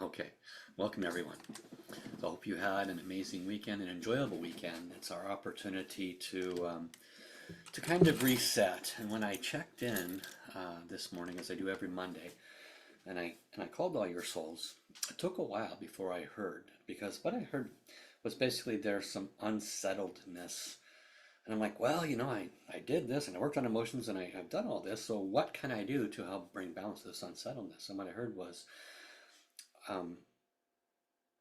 Okay, welcome everyone. So I hope you had an amazing weekend, an enjoyable weekend. It's our opportunity to kind of reset. And when I checked in this morning, as I do every Monday, and I called all your souls, it took a while before I heard, because what I heard was basically there's some unsettledness. And I'm like, well, I did this and I worked on emotions and I've done all this. So what can I do to help bring balance to this unsettledness? And what I heard was, um,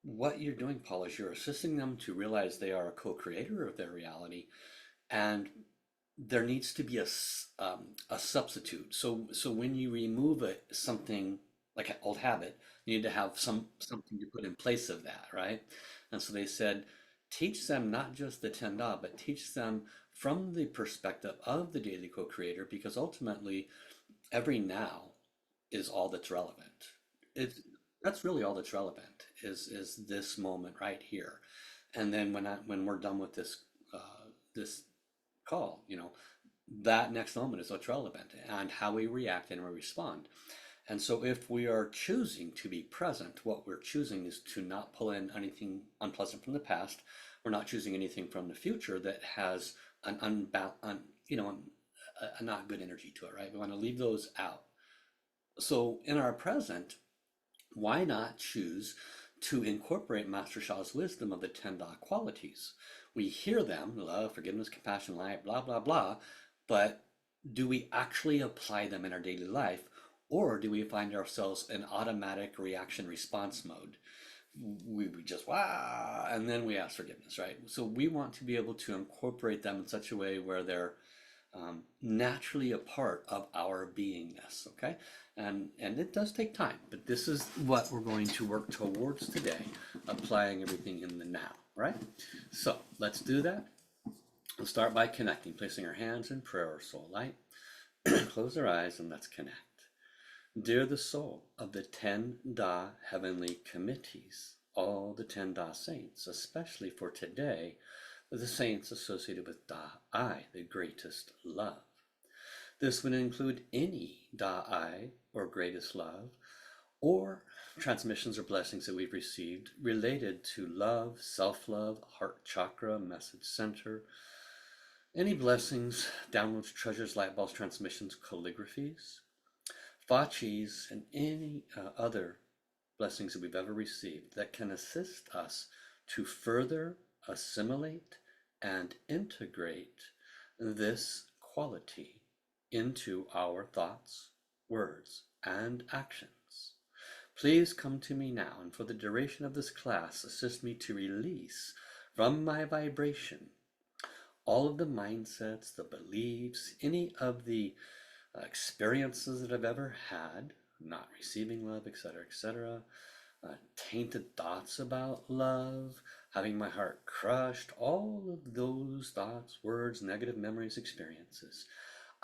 what you're doing, Paul, is you're assisting them to realize they are a co-creator of their reality, and there needs to be a substitute. So when you remove something like an old habit, you need to have something to put in place of that, right? And so they said, teach them not just the Tenda, but teach them from the perspective of the daily co-creator, because ultimately every now is all that's relevant. It's That's really all that's relevant is this moment right here. And then when we're done with this call, that next moment is what's relevant and how we react and we respond. And so if we are choosing to be present, what we're choosing is to not pull in anything unpleasant from the past. We're not choosing anything from the future that has an a not good energy to it, right? We want to leave those out. So in our present, why not choose to incorporate Master Sha's wisdom of the 10 Da qualities? We hear them, love, forgiveness, compassion, light, blah, blah, blah, but do we actually apply them in our daily life, or do we find ourselves in automatic reaction response mode? We just, wow, and then we ask forgiveness, right? So we want to be able to incorporate them in such a way where they're naturally a part of our beingness, okay? And it does take time, but this is what we're going to work towards today, applying everything in the now, right? So let's do that. We'll start by connecting, placing our hands in prayer or soul light. Close our eyes and let's connect. Dear the soul of the 10 Da heavenly committees, all the 10 Da saints, especially for today, the saints associated with Da I, the greatest love. This would include any Da I or greatest love, or transmissions or blessings that we've received related to love, self-love, heart chakra, message center, any blessings, downloads, treasures, light balls, transmissions, calligraphies, fachis, and any other blessings that we've ever received that can assist us to further assimilate and integrate this quality into our thoughts, words, and actions. Please come to me now, and for the duration of this class, assist me to release from my vibration all of the mindsets, the beliefs, any of the experiences that I've ever had, not receiving love, etc., tainted thoughts about love, having my heart crushed, all of those thoughts, words, negative memories, experiences.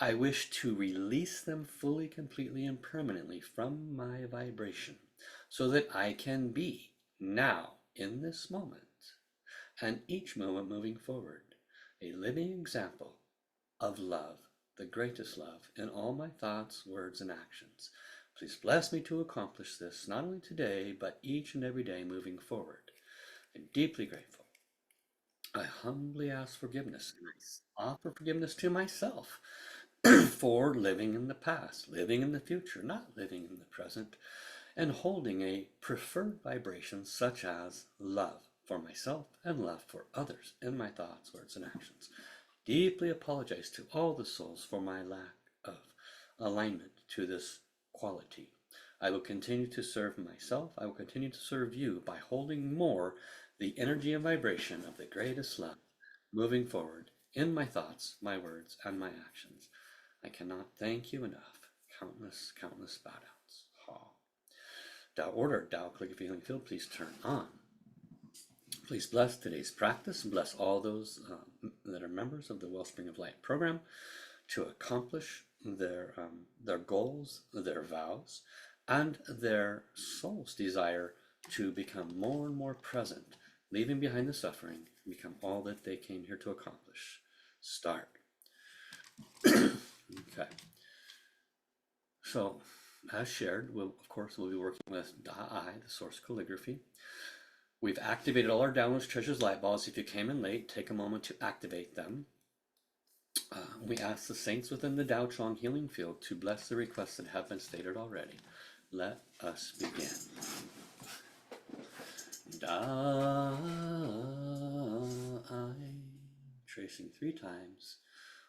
I wish to release them fully, completely, and permanently from my vibration so that I can be now in this moment and each moment moving forward a living example of love, the greatest love, in all my thoughts, words, and actions. Please bless me to accomplish this, not only today, but each and every day moving forward. I'm deeply grateful. I humbly ask forgiveness, and I offer forgiveness to myself for living in the past, living in the future, not living in the present, and holding a preferred vibration such as love for myself and love for others in my thoughts, words, and actions. Deeply apologize to all the souls for my lack of alignment to this quality. I will continue to serve myself. I will continue to serve you by holding more the energy and vibration of the greatest love, moving forward in my thoughts, my words, and my actions. I cannot thank you enough. Countless, countless bow downs. Ha. Tao order, Tao calligraphy healing field, please turn on. Please bless today's practice and bless all those that are members of the Wellspring of Light program to accomplish their goals, their vows, and their soul's desire to become more and more present, leaving behind the suffering, and become all that they came here to accomplish. Start. Okay. So as shared, of course, we'll be working with Da-I, the source calligraphy. We've activated all our downloads, treasures, light balls. If you came in late, take a moment to activate them. We ask the saints within the Tao Chong healing field to bless the requests that have been stated already. Let us begin. Da-I. Tracing 3 times.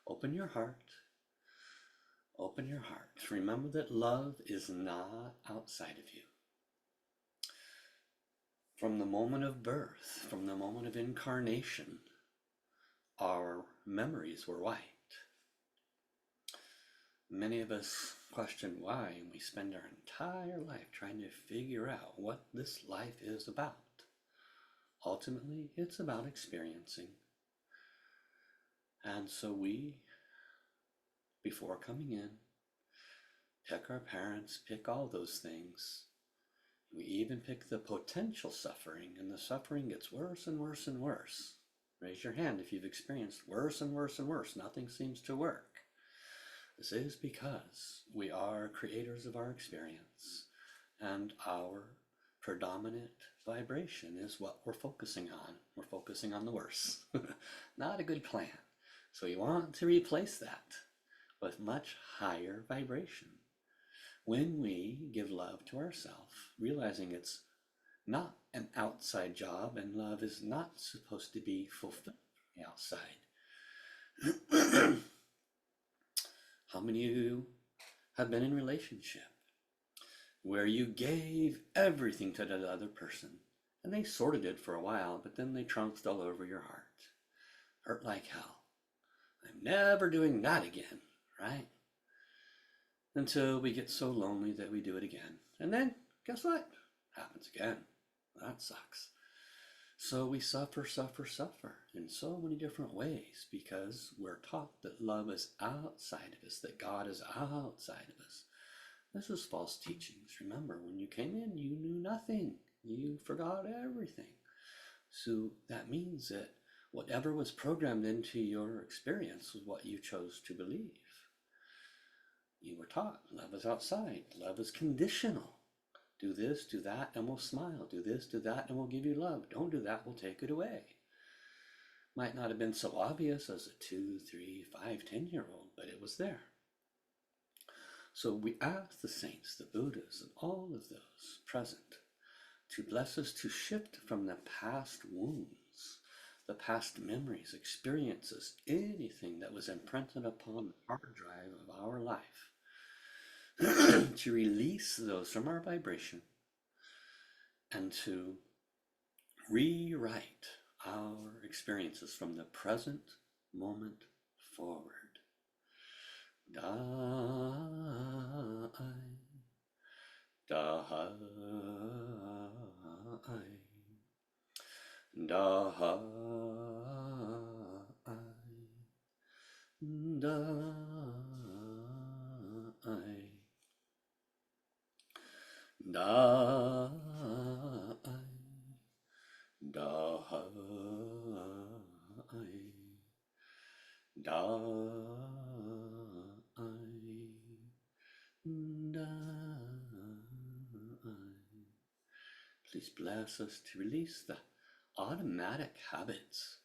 Open your heart. Open your heart. Remember that love is not outside of you. From the moment of birth, from the moment of incarnation, our memories were white. Many of us question why, and we spend our entire life trying to figure out what this life is about. Ultimately, it's about experiencing. And so we, before coming in, pick our parents, pick all those things. We even pick the potential suffering, and the suffering gets worse and worse and worse. Raise your hand if you've experienced worse and worse and worse. Nothing seems to work. This is because we are creators of our experience, and our predominant vibration is what we're focusing on. We're focusing on the worse. Not a good plan. So we want to replace that with much higher vibration. When we give love to ourselves, realizing it's not an outside job and love is not supposed to be fulfilled from the outside. How many of you have been in a relationship where you gave everything to the other person and they sort of did for a while, but then they trounced all over your heart? Hurt like hell. I'm never doing that again, right? Until we get so lonely that we do it again. And then, guess what? Happens again. That sucks. So we suffer in so many different ways because we're taught that love is outside of us, that God is outside of us. This is false teachings. Remember, when you came in, you knew nothing. You forgot everything. So that means that whatever was programmed into your experience was what you chose to believe. You were taught love is outside. Love is conditional. Do this, do that, and we'll smile. Do this, do that, and we'll give you love. Don't do that, we'll take it away. Might not have been so obvious as a 2, 3, 5, 10-year-old, but it was there. So we ask the saints, the Buddhas, and all of those present to bless us to shift from the past wounds, the past memories, experiences, anything that was imprinted upon the hard drive of our life, to release those from our vibration and to rewrite our experiences from the present moment forward. Da-I, da-I, da-I, da-I. Da-I, da-I, da-I, da-I. Please bless us to release the automatic habits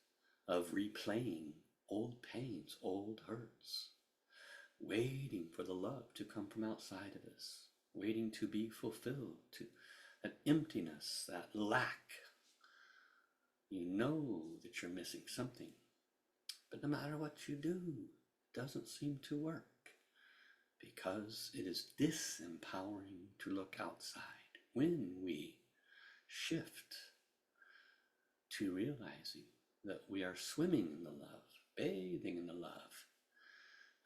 of replaying old pains, old hurts, waiting for the love to come from outside of us, waiting to be fulfilled, to that emptiness, that lack. You know that you're missing something, but no matter what you do, it doesn't seem to work because it is disempowering to look outside. When we shift to realizing that we are swimming in the love, bathing in the love,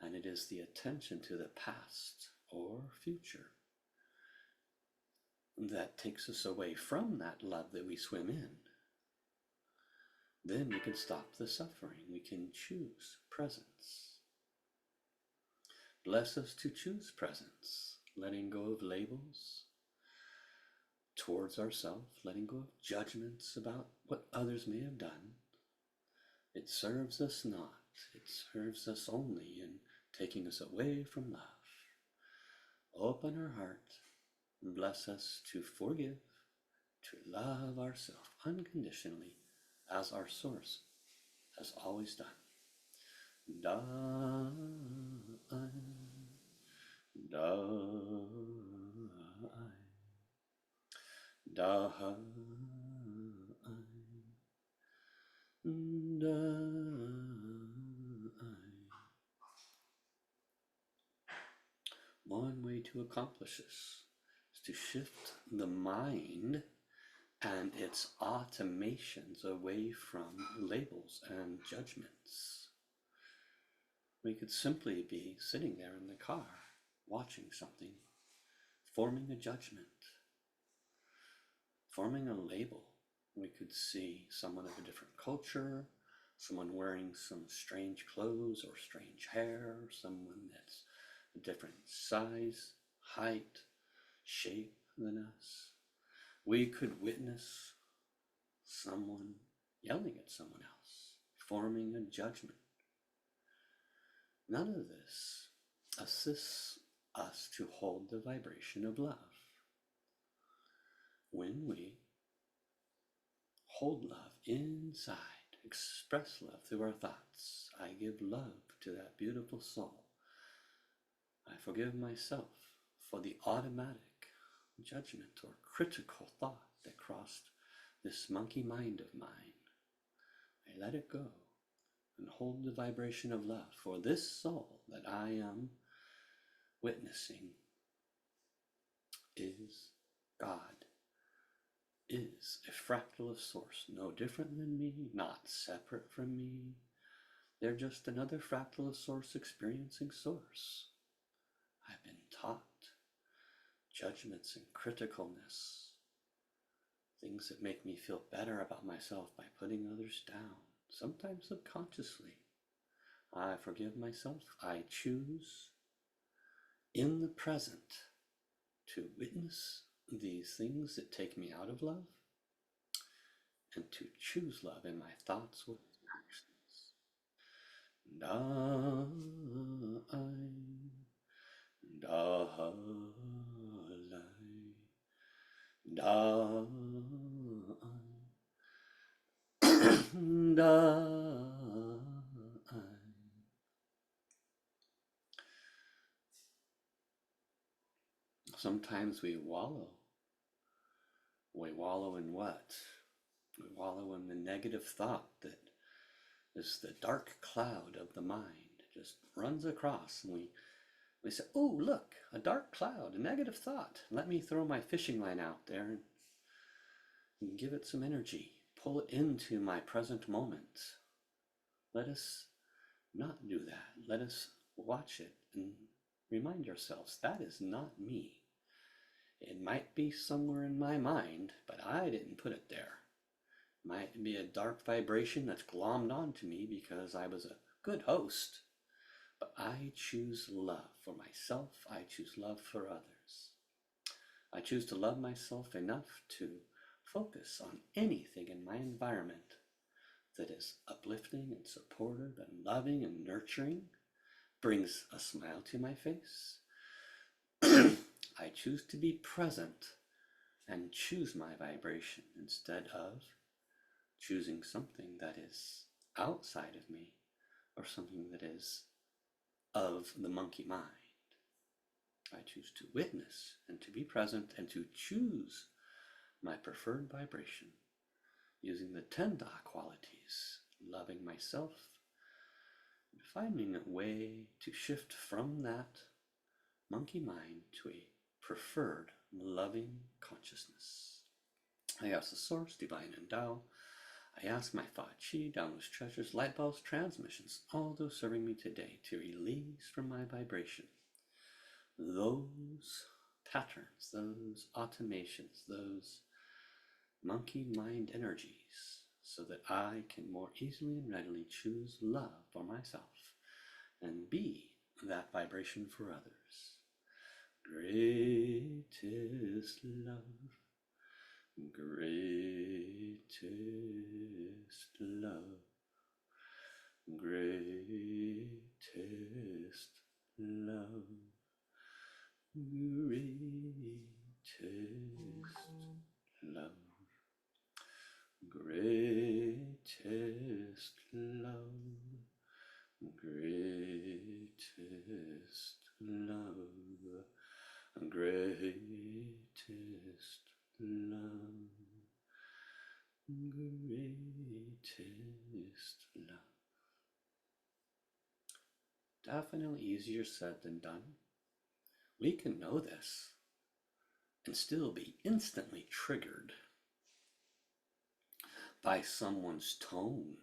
and it is the attention to the past or future that takes us away from that love that we swim in, then we can stop the suffering. We can choose presence. Bless us to choose presence, letting go of labels towards ourselves, letting go of judgments about what others may have done. It serves us not. It serves us only in taking us away from love, open our heart, and bless us to forgive, to love ourselves unconditionally as our source has always done. Da, da, da, One way to accomplish this is to shift the mind and its automations away from labels and judgments. We could simply be sitting there in the car, watching something, forming a judgment, forming a label. We could see someone of a different culture, someone wearing some strange clothes or strange hair, someone that's a different size, height, shape than us. We could witness someone yelling at someone else, forming a judgment. None of this assists us to hold the vibration of love. When we hold love inside, express love through our thoughts, I give love to that beautiful soul. I forgive myself for the automatic judgment or critical thought that crossed this monkey mind of mine. I let it go and hold the vibration of love for this soul that I am witnessing is God, is a fractal of source, no different than me, not separate from me. They're just another fractal of source experiencing source. I've been taught judgments and criticalness, things that make me feel better about myself by putting others down, sometimes subconsciously. I forgive myself. I choose in the present to witness these things that take me out of love and to choose love in my thoughts with actions. Da, da, da, da. Sometimes we wallow. We wallow in what? We wallow in the negative thought that is the dark cloud of the mind. It just runs across and we say, oh, look, a dark cloud, a negative thought. Let me throw my fishing line out there and give it some energy. Pull it into my present moment. Let us not do that. Let us watch it and remind ourselves that is not me. It might be somewhere in my mind, but I didn't put it there. It might be a dark vibration that's glommed onto me because I was a good host. But I choose love for myself. I choose love for others. I choose to love myself enough to focus on anything in my environment that is uplifting and supportive and loving and nurturing, brings a smile to my face. I choose to be present and choose my vibration instead of choosing something that is outside of me or something that is of the monkey mind. I choose to witness and to be present and to choose my preferred vibration using the 10 Da qualities, loving myself, and finding a way to shift from that monkey mind to a preferred loving consciousness. I ask the source, divine and Tao. I ask my Fa Chi, downless treasures, light bulbs, transmissions, all those serving me today to release from my vibration those patterns, those automations, those monkey mind energies, so that I can more easily and readily choose love for myself and be that vibration for others. Greatest love, greatest love, greatest love, greatest love, greatest love, greatest love, greatest love, greatest love. Definitely easier said than done. We can know this and still be instantly triggered by someone's tone,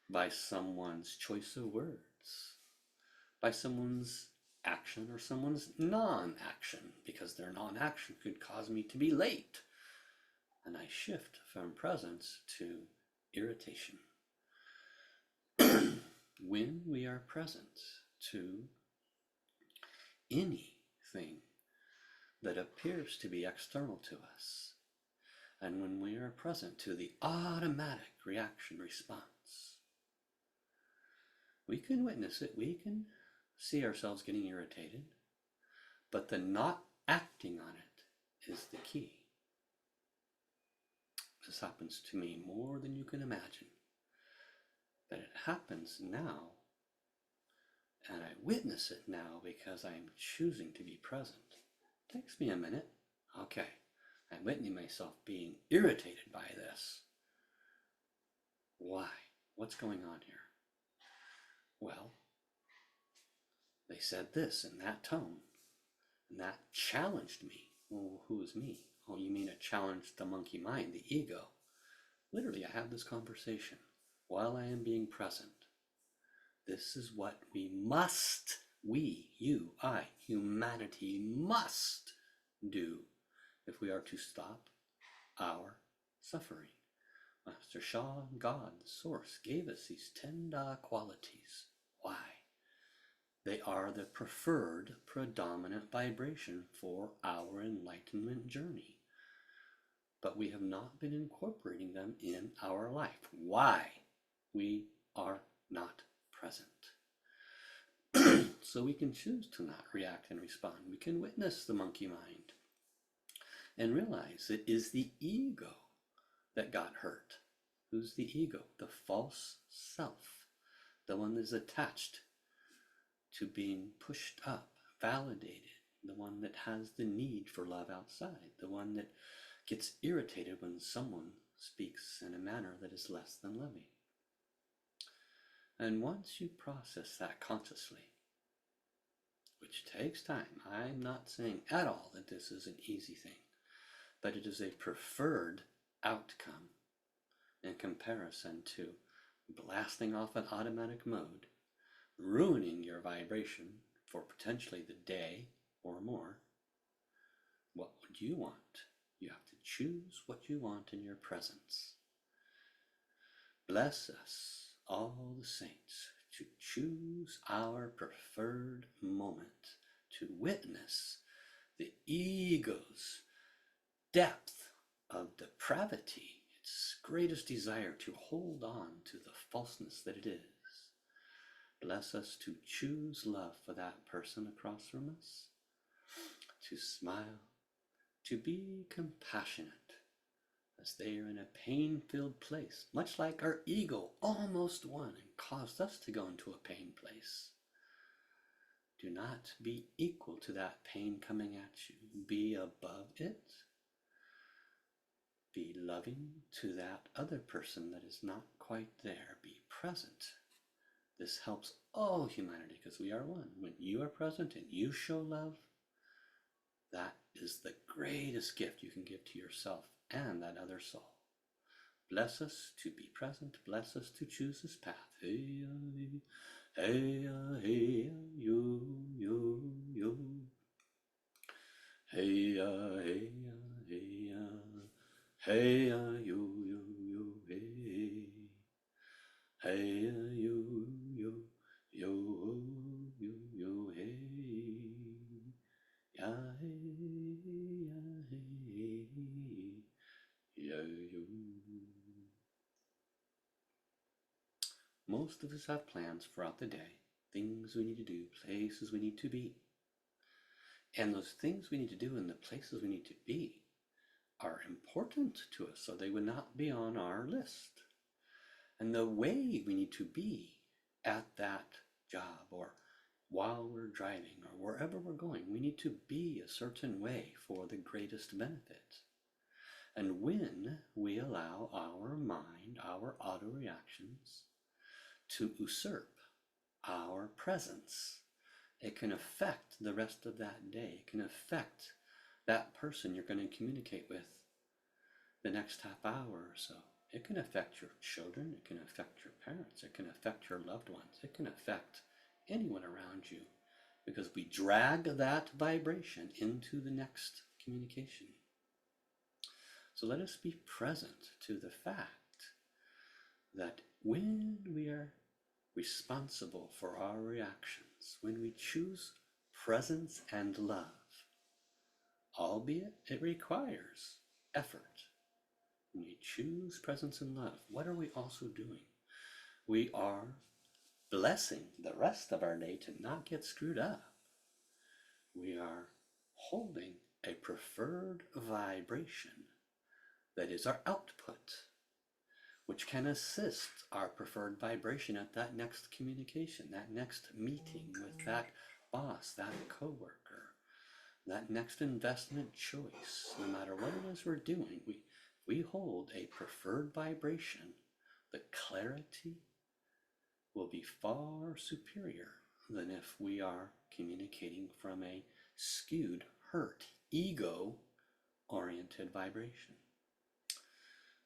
by someone's choice of words, by someone's action or someone's non-action, because their non-action could cause me to be late. And I shift from presence to irritation. When we are present to anything that appears to be external to us, and when we are present to the automatic reaction response, we can witness it, we can see ourselves getting irritated, but the not acting on it is the key. This happens to me more than you can imagine, but it happens now, and I witness it now because I am choosing to be present. It takes me a minute. Okay, I'm witnessing myself being irritated by this. Why? What's going on here? Well, they said this in that tone, and that challenged me. Well, who is me? Oh, you mean it challenged the monkey mind, the ego. Literally, I have this conversation while I am being present. This is what we must, we, you, I, humanity must do if we are to stop our suffering. Master Sha, God, the Source, gave us these 10 qualities. Why? They are the preferred predominant vibration for our enlightenment journey. But we have not been incorporating them in our life. Why? We are not present. So we can choose to not react and respond. We can witness the monkey mind and realize it is the ego that got hurt. Who's the ego? The false self, the one that is attached to being pushed up, validated, the one that has the need for love outside, the one that gets irritated when someone speaks in a manner that is less than loving. And once you process that consciously, which takes time, I'm not saying at all that this is an easy thing, but it is a preferred outcome in comparison to blasting off an automatic mode, ruining your vibration for potentially the day or more. What would you want? You have to choose what you want in your presence. Bless us, all the saints, to choose our preferred moment to witness the ego's depth of depravity, its greatest desire to hold on to the falseness that it is. Bless us to choose love for that person across from us, to smile, to be compassionate as they are in a pain-filled place, much like our ego almost won and caused us to go into a pain place. Do not be equal to that pain coming at you. Be above it. Be loving to that other person that is not quite there. Be present. This helps all humanity because we are one. When you are present and you show love, that is the greatest gift you can give to yourself and that other soul. Bless us to be present. Bless us to choose this path. Hey, hey, hey, yo, yo, yo. Hey, hey, hey, hey, yo, yo, yo, hey. Hey, yo, yo, yo, yo, yo, hey. Ya, hey, ya, hey, yo, yo. Most of us have plans throughout the day, things we need to do, places we need to be. And those things we need to do and the places we need to be are important to us, so they would not be on our list. And the way we need to be at that job, or while we're driving, or wherever we're going, we need to be a certain way for the greatest benefit. And when we allow our mind, our auto reactions, to usurp our presence, it can affect the rest of that day. It can affect that person you're going to communicate with the next half hour or so. It can affect your children, it can affect your parents, it can affect your loved ones, it can affect anyone around you, because we drag that vibration into the next communication. So let us be present to the fact that when we are responsible for our reactions, when we choose presence and love, albeit it requires effort, when we choose presence and love, what are we also doing? We are blessing the rest of our day to not get screwed up. We are holding a preferred vibration that is our output, which can assist our preferred vibration at that next communication, that next meeting with that boss, that coworker, that next investment choice. No matter what it is we're doing, we hold a preferred vibration. The clarity will be far superior than if we are communicating from a skewed, hurt, ego-oriented vibration.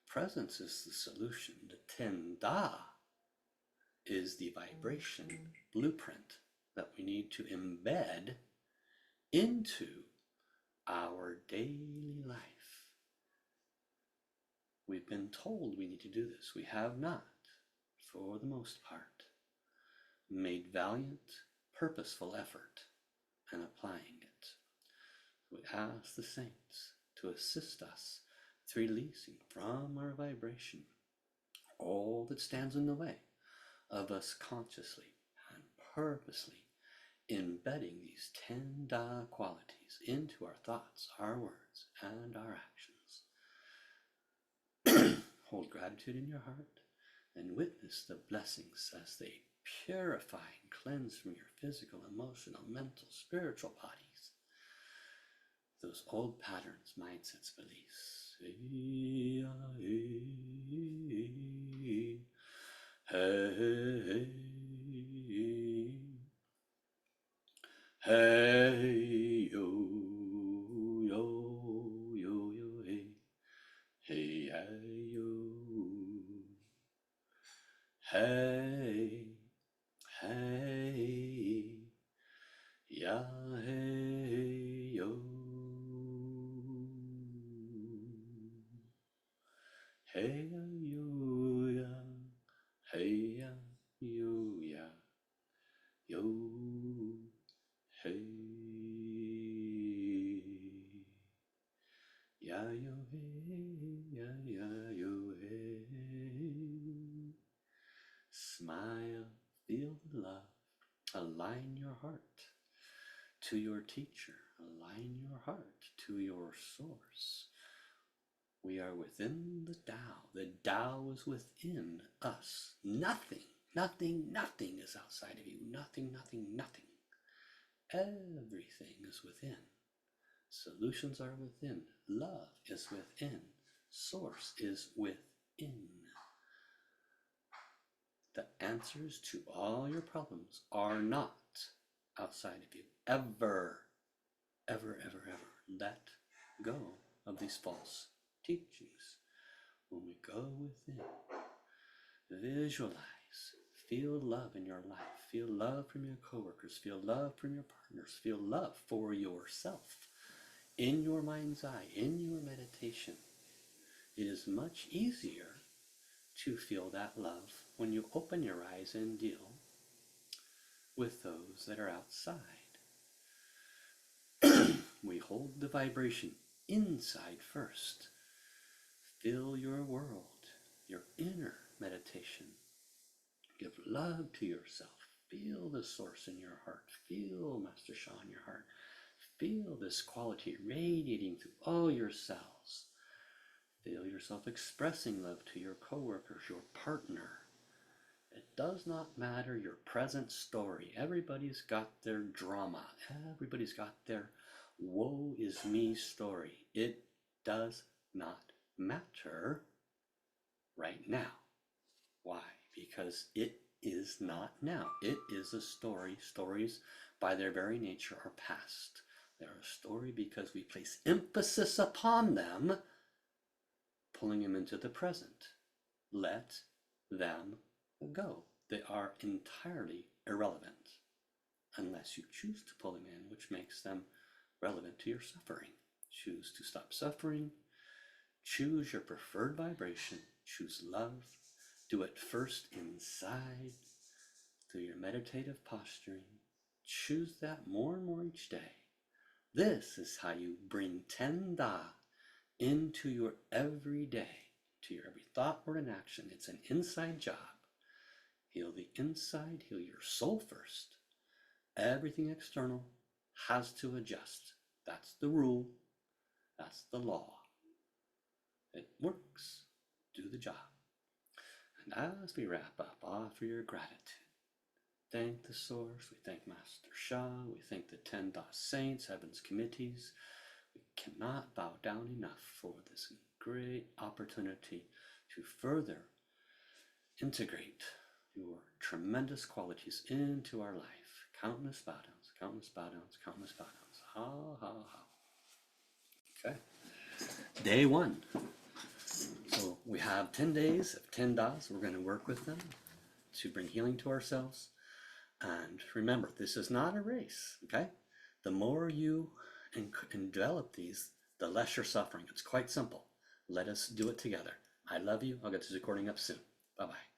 Presence is the solution. The Ten Da is the vibration blueprint that we need to embed into our daily life. We've been told we need to do this. We have not, for the most part, made valiant, purposeful effort in applying it. We ask the saints to assist us through releasing from our vibration all that stands in the way of us consciously and purposely embedding these 10 Da qualities into our thoughts, our words, and our actions. Hold gratitude in your heart and witness the blessings as they purify and cleanse from your physical, emotional, mental, spiritual bodies those old patterns, mindsets, beliefs. Hey, hey, hey, yo, yo, yo, yo, hey, hey, hey, yo, hey, hey, ya, hey, yo, hey, yo, ya, hey, ya, yo, ya, yo, hey, ya, yo, hey, ya, ya, yo, hey. Smile, feel the love, align your heart to your teacher, align your heart to your source. We are within the Tao. The Tao is within us. Nothing, nothing, nothing is outside of you. Nothing, nothing, nothing. Everything is within. Solutions are within. Love is within. Source is within. The answers to all your problems are not outside of you. Ever, ever, ever, ever. Let go of these false teachings. When we go within, visualize, feel love in your life, feel love from your coworkers, feel love from your partners, feel love for yourself in your mind's eye, in your meditation. It is much easier to feel that love when you open your eyes and deal with those that are outside. We hold the vibration inside first. Fill your world, your inner meditation. Give love to yourself. Feel the source in your heart. Feel Master Sha in your heart. Feel this quality radiating through all your cells. Feel yourself expressing love to your coworkers, your partner. It does not matter your present story. Everybody's got their drama. Everybody's got their woe is me story. It does not matter right now. Why? Because it is not now. It is a story. Stories, by their very nature, are past. They're a story because we place emphasis upon them, pulling them into the present. Let them go. They are entirely irrelevant unless you choose to pull them in, which makes them relevant to your suffering. Choose to stop suffering. Choose your preferred vibration. Choose love. Do it first inside through your meditative posturing. Choose that more and more each day. This is how you bring Ten Da into your everyday, to your every thought, word, and action. It's an inside job. Heal the inside, heal your soul first. Everything external has to adjust. That's the rule. That's the law. It works. Do the job. And as we wrap up, offer your gratitude. Thank the Source. We thank Master Sha. We thank the 10 Da Saints, Heaven's committees. We cannot bow down enough for this great opportunity to further integrate your tremendous qualities into our life. Countless bow downs, countless bow downs, countless bow downs. Ha, ha, ha. Okay. Day 1. So we have 10 days of 10 Das. We're going to work with them to bring healing to ourselves. And remember, this is not a race, okay? The more you develop these, the less you're suffering. It's quite simple. Let us do it together. I love you. I'll get this recording up soon. Bye-bye.